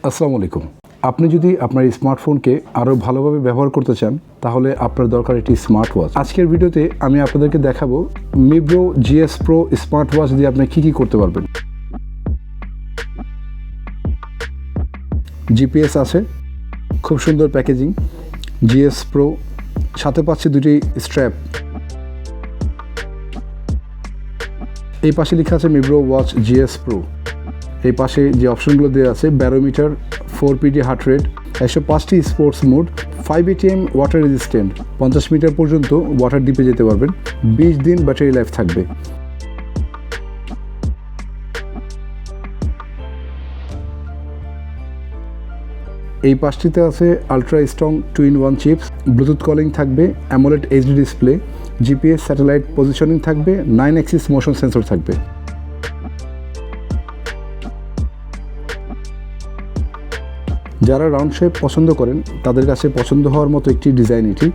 আসসালামু আলাইকুম। আপনি যদি আপনার স্মার্টফোনকে আরও ভালোভাবে ব্যবহার করতে চান তাহলে আপনার দরকার একটি স্মার্ট ওয়াচ। আজকের ভিডিওতে আমি আপনাদেরকে দেখাবো মিব্রো GS Pro স্মার্ট ওয়াচ দিয়ে আপনি কী করতে পারবেন। GPS আছে, খুব সুন্দর প্যাকেজিং। GS Pro সাথে পাচ্ছে দুটি স্ট্র্যাপ। এই পাশে লেখা আছে মিব্রো ওয়াচ GS Pro। এই পাশে যে অপশনগুলো দেওয়া আছে, ব্যারোমিটার, 4PD হার্ট রেট, 105টি sports mode, 5 ATM water resistant, 50 metre পর্যন্ত ওয়াটার ডিপে যেতে পারবেন, 20 দিন ব্যাটারি লাইফ থাকবে। এই পাশটিতে আছে ultra strong 2-in-1 chips, Bluetooth calling থাকবে, AMOLED HD display, GPS satellite positioning থাকবে, 9 অ্যাক্সিস মোশন সেন্সর থাকবে। যারা রাউন্ড শেপ পছন্দ করেন তাদের কাছে পছন্দ হওয়ার মতো একটি ডিজাইন এটি।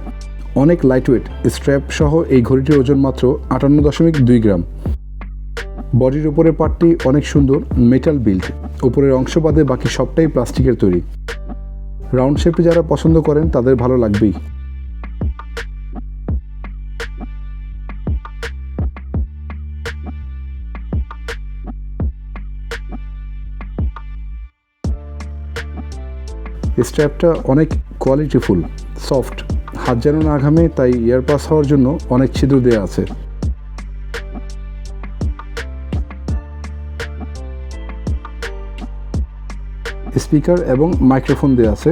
অনেক লাইটওয়েট, স্ট্র্যাপ সহ এই ঘড়িটির ওজন মাত্র 58.2 গ্রাম। বডির উপরের পার্টটি অনেক সুন্দর মেটাল বিল্ড, উপরের অংশ বাদে বাকি সবটাই প্লাস্টিকের তৈরি। রাউন্ড শেপে যারা পছন্দ করেন তাদের ভালো লাগবেই। স্ট্র্যাপটা অনেক কোয়ালিটিফুল, সফট, হাত যেন না ঘামে, তাই ইয়ারপাস হওয়ার জন্য অনেক ছিদ্র দেওয়া আছে। স্পিকার এবং মাইক্রোফোন দেওয়া আছে।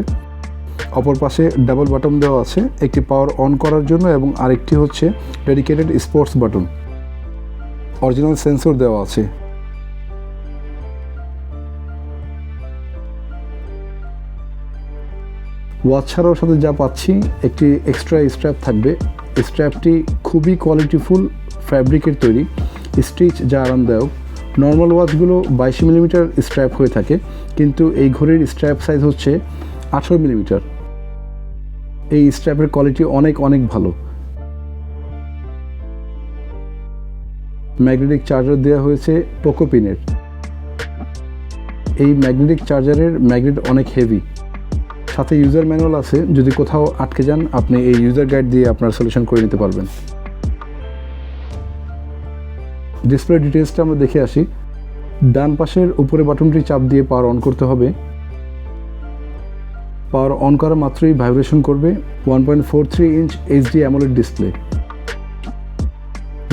অপর পাশে ডাবল বাটন দেওয়া আছে, একটি পাওয়ার অন করার জন্য এবং আরেকটি হচ্ছে dedicated sports button. Original sensor দেওয়া আছে। ওয়াচ ছাড়াও সাথে যা পাচ্ছি, একটি এক্সট্রা স্ট্র্যাপ থাকবে। স্ট্র্যাপটি খুবই কোয়ালিটিফুল ফ্যাব্রিকের তৈরি, স্টিচ যা আরামদায়ক। নর্মাল ওয়াচগুলো 22 মিলিমিটার স্ট্র্যাপ হয়ে থাকে, কিন্তু এই ঘড়ির স্ট্র্যাপ সাইজ হচ্ছে 18 মিলিমিটার। এই স্ট্র্যাপের কোয়ালিটি অনেক ভালো। ম্যাগনেটিক চার্জার দেওয়া হয়েছে পোকো পিনের। এই ম্যাগনেটিক চার্জারের ম্যাগনেট অনেক হেভি। সাথে ইউজার ম্যানুয়াল আছে, যদি কোথাও আটকে যান আপনি এই ইউজার গাইড দিয়ে আপনার সলিউশন করে নিতে পারবেন। ডিসপ্লে ডিটেলসটা আমরা দেখে আসি। ডান পাশের উপরে বাটনটি চাপ দিয়ে পাওয়ার অন করতে হবে। পাওয়ার অন করা মাত্রই ভাইব্রেশন করবে। 1.43 ইঞ্চ HD অ্যামোলেড ডিসপ্লে।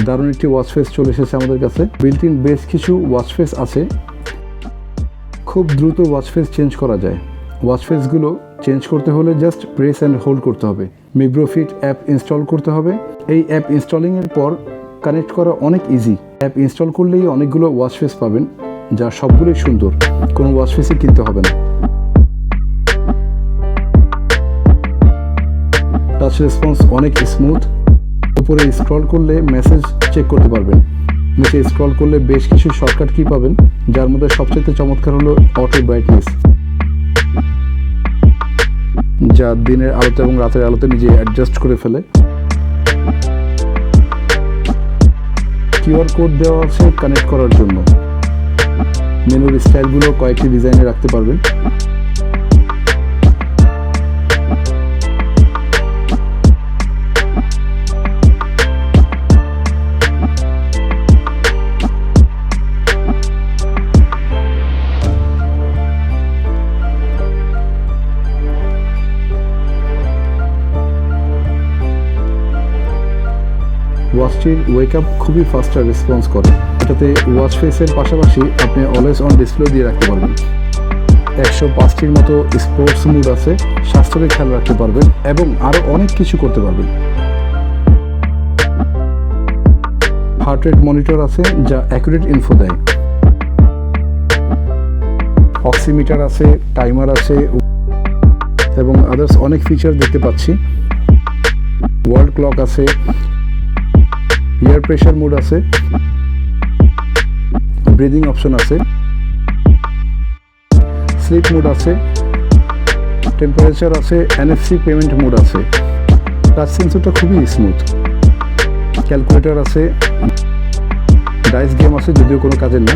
দারুণ একটি ওয়াচ ফেস চলে এসেছে আমাদের কাছে। বিল্ট ইন বেশ কিছু ওয়াচ ফেস আছে, খুব দ্রুত ওয়াচ ফেস চেঞ্জ করা যায়। ওয়াচ ফেসগুলো চেঞ্জ করতে হলে জাস্ট প্রেস অ্যান্ড হোল্ড করতে হবে। মিব্রো ফিট অ্যাপ ইনস্টল করতে হবে। এই অ্যাপ ইনস্টলিংয়ের পর কানেক্ট করা অনেক ইজি। অ্যাপ ইনস্টল করলেই অনেকগুলো ওয়াচ ফেস পাবেন, যা সবগুলোই সুন্দর, কোনো ওয়াচ ফেসই কিনতে হবে না। টাচ রেসপন্স অনেক স্মুথ। উপরে স্ক্রল করলে মেসেজ চেক করতে পারবেন। নিচে স্ক্রল করলে বেশ কিছু শর্টকাট কি পাবেন, যার মধ্যে সবচেয়ে চমৎকার হলো অটো ব্রাইটনেস, যা দিনের আলোতে এবং রাতের আলোতে নিজে অ্যাডজাস্ট করে ফেলে। QR কোড দেওয়া আছে কানেক্ট করার জন্য। মেনুর স্টাইলগুলো কয়েকটি ডিজাইনে রাখতে পারবেন। ওয়াচটির ওয়েক আপ খুবই ফাস্টার রেসপন্স করে। এটাতে ওয়াচ ফেসের পাশাপাশি আপনি অলওয়েজ অন ডিসপ্লে দিয়ে রাখতে পারবেন। 105টির মতো স্পোর্টস মুড আছে, স্বাস্থ্যের খেয়াল রাখতে পারবেন এবং আরও অনেক কিছু করতে পারবেন। হার্ট রেট মনিটর আছে, যা অ্যাকুরেট ইনফো দেয়। অক্সিমিটার আছে, টাইমার আছে এবং আদার্স অনেক ফিচার দেখতে পাচ্ছি। ওয়ার্ল্ড ক্লক আছে, এয়ার প্রেশার মোড আছে, ব্রিদিং অপশন আছে, স্লিপ মোড আছে, টেম্পারেচার আছে, NFC পেমেন্ট মোড আছে। টাচ সেন্সরটা খুবই স্মুথ। ক্যালকুলেটর আছে, ডাইস গেম আছে, যদিও কোনো কাজের না।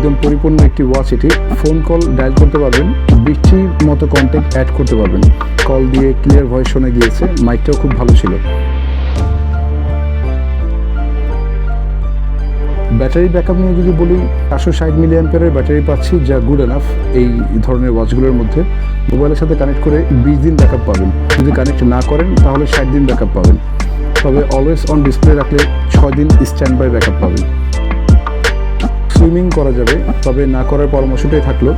একদম পরিপূর্ণ একটি ওয়াচ এটি। ফোন কল ডায়াল করতে পারবেন, 20টির মতো কন্ট্যাক্ট অ্যাড করতে পারবেন। কল দিয়ে ক্লিয়ার ভয়েস শোনা গিয়েছে, মাইকটাও খুব ভালো ছিল। ব্যাটারি ব্যাকআপ নিয়ে যদি বলি, 460 মিলি অ্যাম্পিয়ারের ব্যাটারি পাচ্ছি, যা গুড এনাফ এই ধরনের ওয়াচগুলোর মধ্যে। মোবাইলের সাথে কানেক্ট করে 20 দিন ব্যাকআপ পাবেন, যদি কানেক্ট না করেন তাহলে 60 দিন ব্যাকআপ পাবেন। তবে অলওয়েজ অন ডিসপ্লে রাখলে 6 দিন স্ট্যান্ড বাই ব্যাকআপ পাবেন। সুইমিং করা যাবে, তবে না করার পরামর্শটাই থাকলো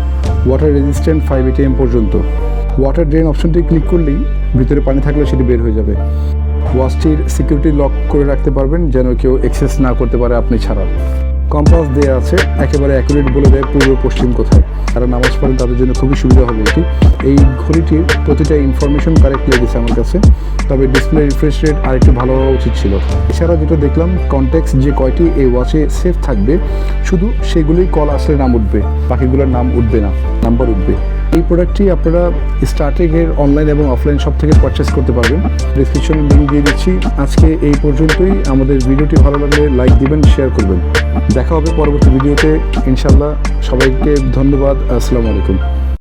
ওয়াটার রেজিস্ট্যান্ট 5 ATM পর্যন্ত। ওয়াটার ড্রেন অপশনটি ক্লিক করলেই ভিতরে পানি থাকলে সেটি বের হয়ে যাবে। ওয়াচটির সিকিউরিটি লক করে রাখতে পারবেন যেন কেউ অ্যাক্সেস না করতে পারে আপনি ছাড়া। কম্পাস দেওয়া আছে, একেবারে অ্যাকুরেট বলে দেয় পূর্ব পশ্চিম কোথায়। যারা নামাজ পড়েন তাদের জন্য খুবই সুবিধা হবে এটি। এই ঘড়িটির প্রতিটা ইনফরমেশন কারেক্ট লেগেছে আমার কাছে, তবে ডিসপ্লে রিফ্রেশ রেট আরেকটু ভালো হওয়া উচিত ছিল। এছাড়া যেটা দেখলাম, কন্ট্যাক্টস যে কয়টি এই ওয়াচে সেভ থাকবে, শুধু সেগুলোই কল আসলে নাম উঠবে, বাকিগুলোর নাম উঠবে না, নাম্বার উঠবে। এই প্রোডাক্টটি আপনারা স্টারটেকের অনলাইন এবং অফলাইন সব থেকে পারচেস করতে পারবেন। ডিসক্রিপশনে লিঙ্ক দিয়ে দিচ্ছি। আজকে এই পর্যন্তই। আমাদের ভিডিওটি ভালো লাগলে লাইক দিবেন, শেয়ার করবেন। দেখা হবে পরবর্তী ভিডিওতে ইনশাল্লাহ। সবাইকে ধন্যবাদ। আসসালামু আলাইকুম।